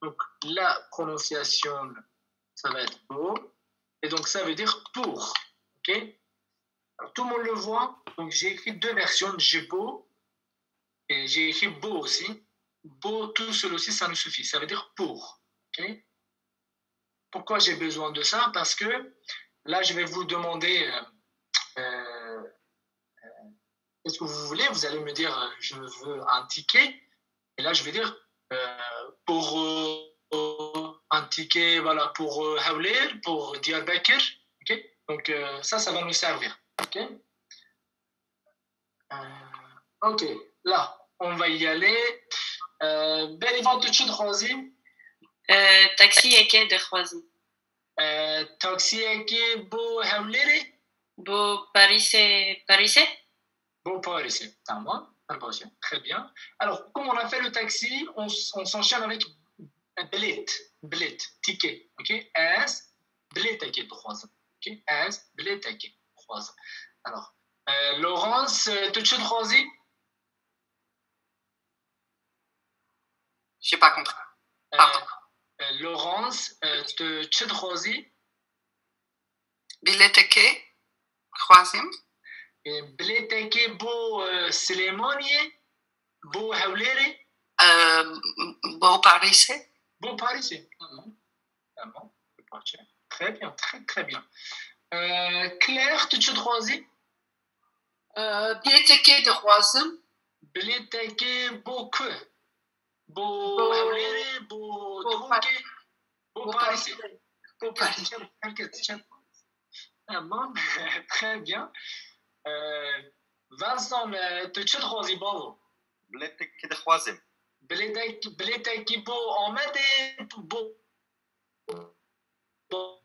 Donc, la prononciation, ça va être beau. Et donc, ça veut dire pour. Ok. Alors, tout le monde le voit. Donc, j'ai écrit deux versions. J'ai beau et j'ai écrit beau aussi. Beau, tout seul aussi, ça me suffit. Ça veut dire pour. Ok. Pourquoi j'ai besoin de ça? Parce que là, je vais vous demander qu'est-ce que vous voulez. Vous allez me dire je veux un ticket. Et là, je vais dire pour un ticket, voilà, pour Hawler, pour Diyarbakir. Ok. Donc, ça va nous servir. Ok. Ok. Là, on va y aller. Berivan Tuchud Khwazim. Taxi yeke de Khwazm. Taxi yeke bo Hawleri. Bo Paris. Bon, Paris, tamam. Très bien. Alors, comme on a fait le taxi, on s'enchaîne avec bilet, ticket. Ok? As bilet yeke de Khwazm. Ok? As bilet yeke de Khwazm. Alors, Laurence Tuchud Khwazim. J'ai pas compris. Pardon. Laurence Tuchud Khwazim. Bileteke, Khwazim. bilet yeke bo Slimaniye, bo Hawleri. Beau Paris. Bon, Paris, tamam. Très bien, très bien. Claire Tuchud Khwazim. Bileteke de Khwazim. bilet yeke bo que. Bo Hawleri, bo Douke, bo Paris. Bo Paris. Tamam, très bien. Vincent Tuchud Khwazim, bravo. بلاتك كده خوازم بليتك بو عمادي بو بو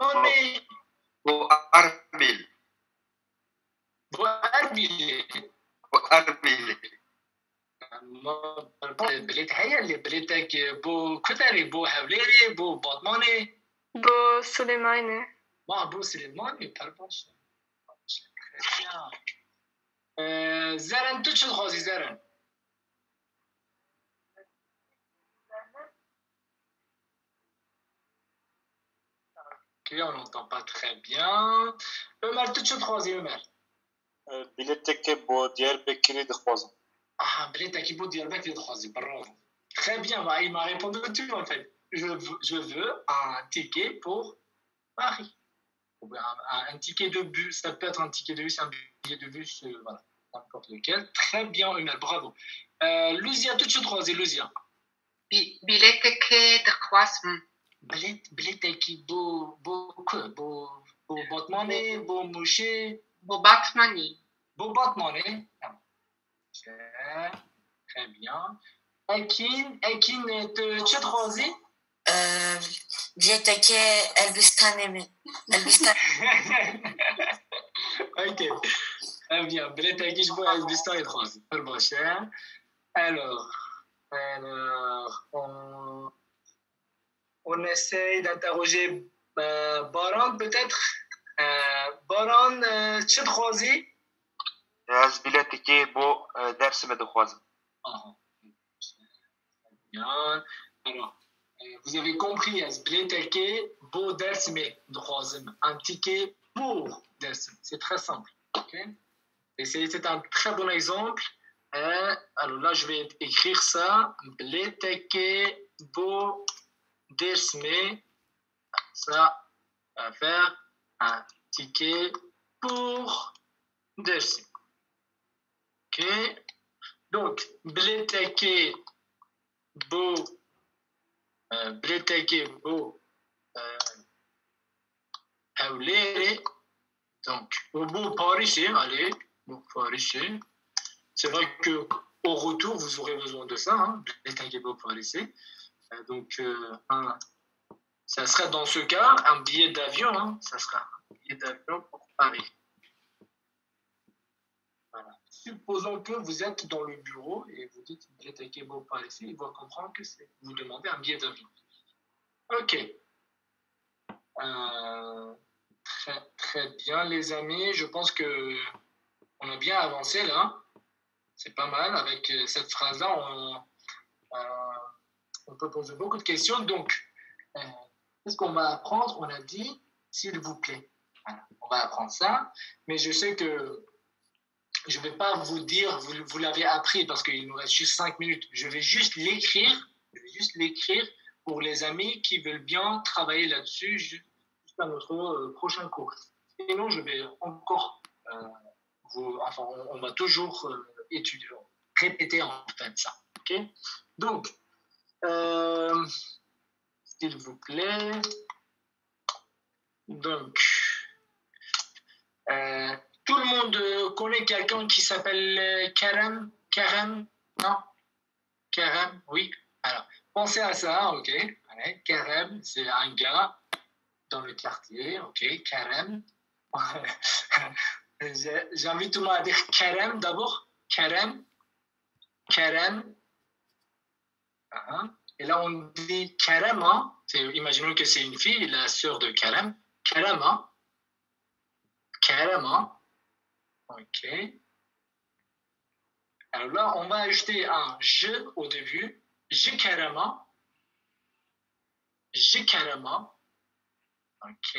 أربيل بو أربيلي بو أربيل بليت هيا اللي بليتك بو كتري بو حوليري بو بطماني Bo Soleimani. ما بو سليماني برباش زرن تو چه خوازی زرن Ok, on n'entend pas très bien. Ömer, tu te croises, Ömer. بلاتك بو دياربكر de Khwazm. Ah, Bleta qui bout Diyarbakir de Khwazim, bravo. Très bien, bah, il m'a répondu tout en fait. Je veux un ticket pour Paris. Ou bien un ticket de bus, ça peut être un ticket de bus, un billet de bus, voilà, n'importe lequel. Très bien, Ömer, bravo. Luzia, tu te croises, Luzia. Bileteke de Khwazm. Bleta qui beau Botmane, beau Mouché, Bo Batmani. beau Botmane. Très bien. Ekin, tu te croises? bilet yeke Elbistanemi. Ok, très bien. Bilet qui je vois Elbistan et Croise. Très cher. Alors, on essaye d'interroger Baran peut-être. Baran, tu te croises? Az بلاتك بو درس de Khwazm. Bien. Alors, vous avez compris, Bileteke, beau Dersme de Khwazm. Un ticket pour Dersme. C'est très simple. Okay? Et c'est un très bon exemple. Alors là, je vais écrire ça. Bileteke, beau Dersme. Ça va faire un ticket pour Dersme. Ok? Donc, Bileteke, beau. Bileteke beau Hawleri, donc au beau Parisien, allez, beau Parisien. C'est vrai que au retour vous aurez besoin de ça, hein, Bileteke beau Parisien. Donc ça sera dans ce cas un billet d'avion, hein, ça sera un billet d'avion pour Paris. Voilà. Supposons que vous êtes dans le bureau et vous dites Bileteke beau Parisien, il va comprendre que vous demandez un billet d'avion. Ok. Très bien, les amis. Je pense que on a bien avancé là. C'est pas mal. Avec cette phrase-là, on peut poser beaucoup de questions. Donc, qu'est-ce qu'on va apprendre? On a dit, s'il vous plaît. Voilà. On va apprendre ça. Mais je sais que je ne vais pas vous dire, vous l'avez appris parce qu'il nous reste juste 5 minutes. Je vais juste l'écrire pour les amis qui veulent bien travailler là-dessus jusqu'à notre prochain cours. Sinon, je vais encore, on va toujours étudier, répéter en fait ça. Ok? Donc, s'il vous plaît. Donc, tout le monde connaît quelqu'un qui s'appelle Karam? Karam? Non? Karam? Oui. Alors, pensez à ça, ok? Allez, Karam, c'est un gars dans le quartier, ok? Karam. J'invite tout le monde à dire Karam d'abord. Karam. Karam. Et là, on dit Karama. Imaginons que c'est une fille, la sœur de Karam. Karama. Karama. Ok. Alors là, on va ajouter un je au début. Je Karama. Je Karama. Ok.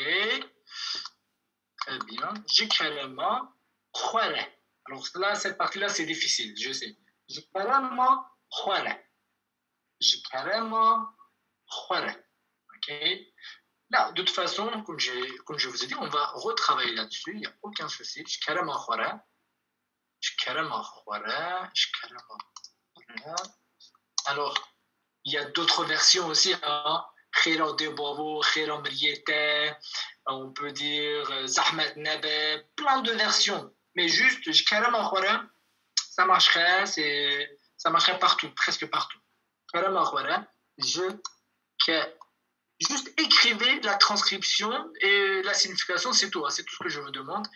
Très bien. Je Karama. Khwara. Alors là, cette partie-là, c'est difficile, je sais. Je Karama. Khwara. Je Karama. Khwara. Ok. Là, de toute façon, comme je vous ai dit, on va retravailler là-dessus. Il n'y a aucun souci. Je Karama. Khwara. Je Karama. Khwara. Je Karama. Khwara. Alors, il y a d'autres versions aussi. Khira de Babo, Khira Mriete, on peut dire Zahmet Nabe, plein de versions. Mais juste, je Karama. Khwara, ça marcherait partout, presque partout. Karama. Khwara, juste écrivez la transcription et la signification, c'est tout. C'est tout ce que je vous demande.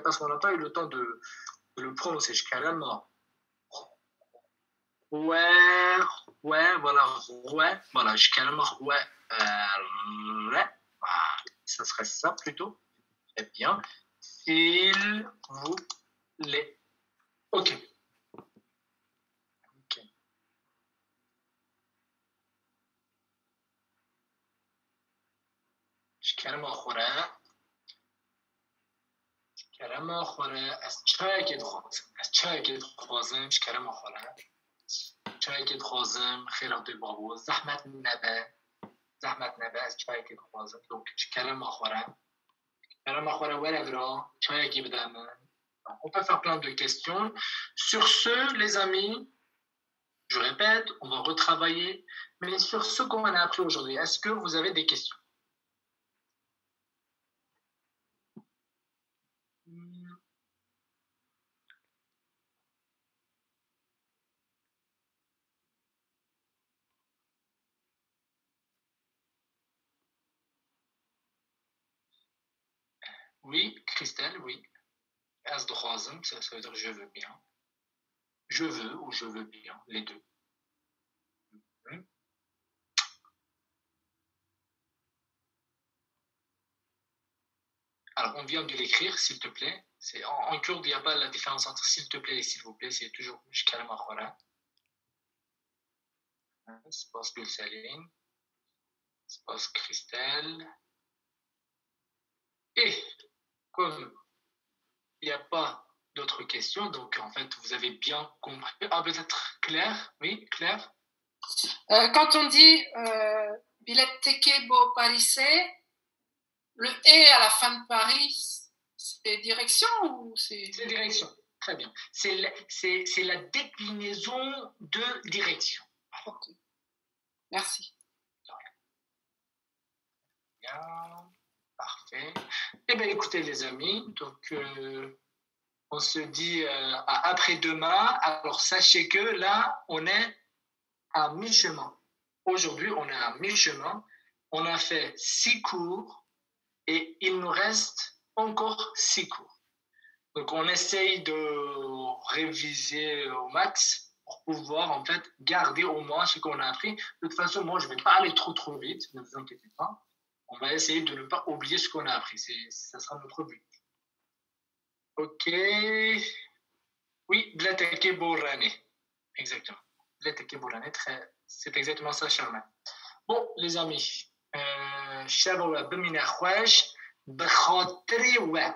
Parce qu'on n'a pas eu le temps de le prononcer. Je Karama. Ouais, voilà, je Karama. Ouais. Ça serait ça plutôt. Très bien. S'il vous plaît. Ok. Karama. Khwara. Karama. Khwara. Ashchayk khwazim. Karama. Khwara. Ashchayk khwazim. Khira de Babo. Zahmat Naba. Zahmat Naba. Ashchayk khwazim. Donc, Karama. Khwara. Karama. Khwara. Waladra. Ashchayk bdaman. On peut faire plein de questions. Sur ce, les amis, je répète, on va retravailler. Mais sur ce qu'on a appris aujourd'hui, est-ce que vous avez des questions? Oui, Christelle, oui. As de Khwazim, ça veut dire je veux bien. Je veux ou je veux bien, les deux. Alors, on vient de l'écrire, s'il te plaît. En kurde, il n'y a pas la différence entre s'il te plaît et s'il vous plaît, c'est toujours je Karama. Khwara. Space Gulsaline. Space Christelle. Et comme il n'y a pas d'autres questions, donc en fait, vous avez bien compris. Ah, peut-être Claire? Oui, Claire? Quand on dit Bilet Teke Bo Parisais, le et à la fin de Paris, c'est direction ou c'est. C'est direction, très bien. C'est la déclinaison de direction. Ok. Merci. Bien, parfait. Eh bien, écoutez, les amis, donc on se dit à après-demain. Alors, sachez que là, on est à mi-chemin. Aujourd'hui, on est à mi-chemin. On a fait 6 cours et il nous reste encore 6 cours. Donc, on essaye de réviser au max pour pouvoir, en fait, garder au moins ce qu'on a appris. De toute façon, moi, je ne vais pas aller trop vite, ne vous inquiétez pas. On va essayer de ne pas oublier ce qu'on a appris. Ça sera notre but. Ok. Oui, Blateke Bourane. Exactement. Blateke Bourane, c'est exactement ça, Charmaine. Bon, les amis. Shabawa Bemina Khwash. Bakhatri wa.